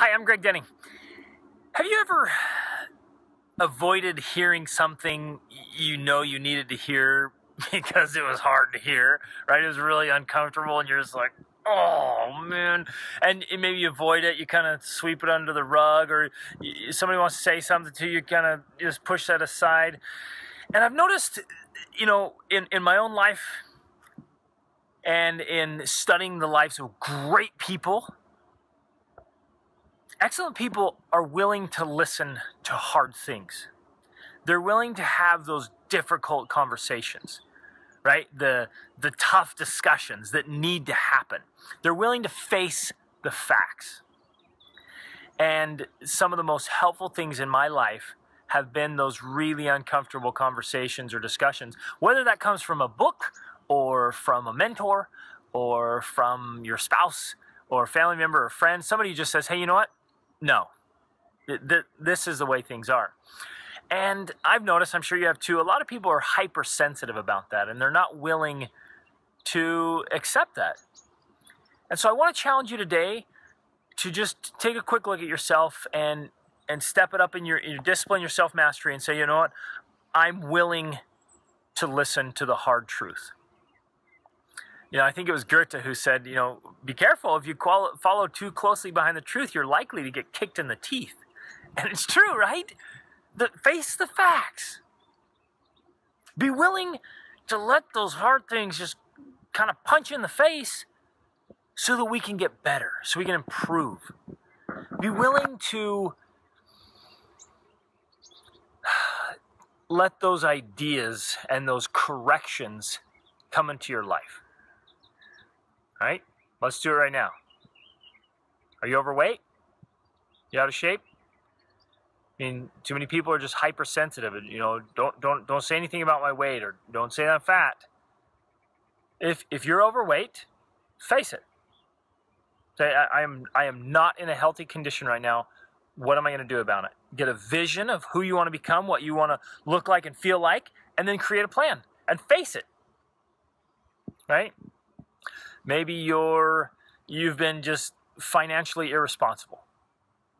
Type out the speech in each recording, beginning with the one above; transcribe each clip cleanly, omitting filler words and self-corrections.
Hi, I'm Greg Denning. Have you ever avoided hearing something you know you needed to hear because it was hard to hear, right? It was really uncomfortable and you're just like, oh man. And maybe you avoid it, you kind of sweep it under the rug, or somebody wants to say something to you, you kind of just push that aside. And I've noticed, in my own life and in studying the lives of great people, excellent people are willing to listen to hard things. They're willing to have those difficult conversations, right? The tough discussions that need to happen. They're willing to face the facts. And some of the most helpful things in my life have been those really uncomfortable conversations or discussions, whether that comes from a book or from a mentor or from your spouse or a family member or friend. Somebody just says, hey, you know what? No, this is the way things are. And I've noticed, I'm sure you have too, a lot of people are hypersensitive about that, and they're not willing to accept that. And so I want to challenge you today to just take a quick look at yourself and step it up in your discipline, your self-mastery, and say, you know what, I'm willing to listen to the hard truth. I think it was Goethe who said, be careful. If you follow too closely behind the truth, you're likely to get kicked in the teeth. And it's true, right? Face the facts. Be willing to let those hard things just kind of punch you in the face so that we can get better, so we can improve. Be willing to let those ideas and those corrections come into your life. All right, let's do it right now. Are you overweight? You out of shape? I mean, too many people are just hypersensitive. Don't say anything about my weight, or don't say I'm fat. If you're overweight, face it. Say, I am not in a healthy condition right now. What am I going to do about it? Get a vision of who you want to become, what you want to look like and feel like, and then create a plan and face it. Right? Maybe you've been just financially irresponsible.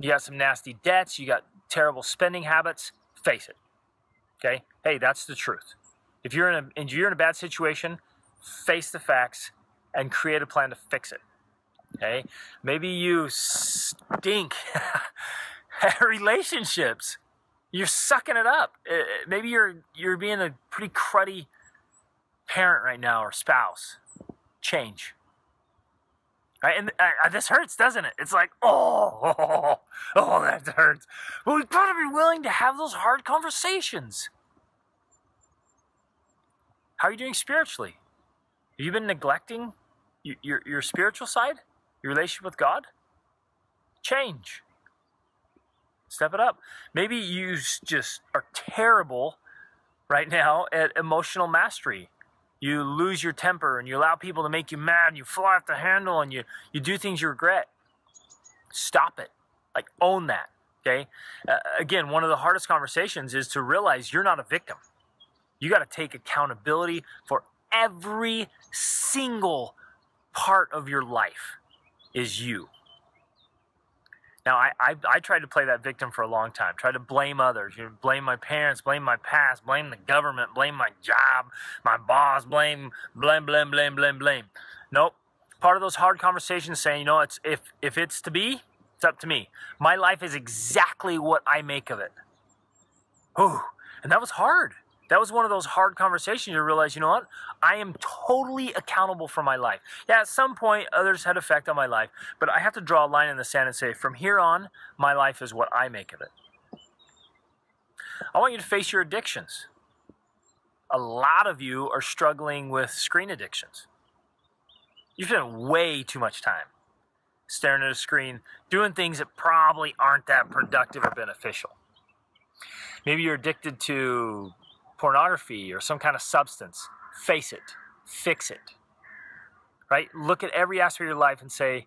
You got some nasty debts. You got terrible spending habits. Face it. Okay? Hey, that's the truth. If you're in a bad situation, face the facts and create a plan to fix it. Okay? Maybe you stink at relationships. You're sucking it up. Maybe you're being a pretty cruddy parent right now or spouse. Change. Right? And this hurts, doesn't it? It's like, oh, that hurts. But we've got to be willing to have those hard conversations. How are you doing spiritually? Have you been neglecting your spiritual side? Your relationship with God? Change. Step it up. Maybe you just are terrible right now at emotional mastery. You lose your temper and you allow people to make you mad and you fly off the handle and you do things you regret. Stop it. Like, own that. Okay? Again, one of the hardest conversations is to realize you're not a victim. You got to take accountability for every single part of your life is you. Now, I tried to play that victim for a long time. Tried to blame others. Blame my parents, blame my past, blame the government, blame my job, my boss, blame. Nope. Part of those hard conversations saying, if it's to be, it's up to me. My life is exactly what I make of it. Ooh, and that was hard. That was one of those hard conversations. You realize, you know what? I am totally accountable for my life. Yeah, at some point, others had effect on my life, but I have to draw a line in the sand and say, from here on, my life is what I make of it. I want you to face your addictions. A lot of you are struggling with screen addictions. You spend way too much time staring at a screen, doing things that probably aren't that productive or beneficial. Maybe you're addicted to pornography or some kind of substance. Face it. Fix it. Right? Look at every aspect of your life and say,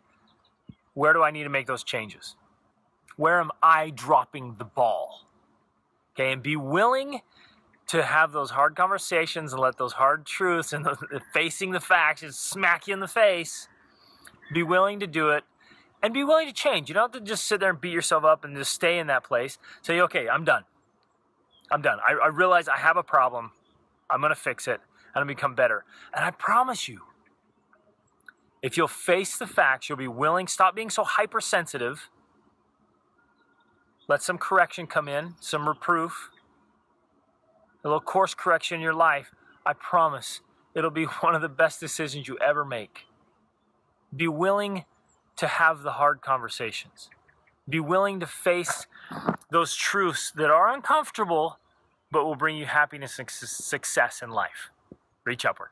where do I need to make those changes? Where am I dropping the ball? Okay, and be willing to have those hard conversations and let those hard truths and facing the facts just smack you in the face. Be willing to do it And be willing to change. You don't have to just sit there and beat yourself up and just stay in that place. Say, okay, I'm done. I'm done. I realize I have a problem. I'm going to fix it. I'm going to become better. And I promise you, if you'll face the facts, you'll be willing, stop being so hypersensitive, let some correction come in, some reproof, a little course correction in your life, I promise it'll be one of the best decisions you ever make. Be willing to have the hard conversations. Be willing to face those truths that are uncomfortable, but will bring you happiness and success in life. Reach upward.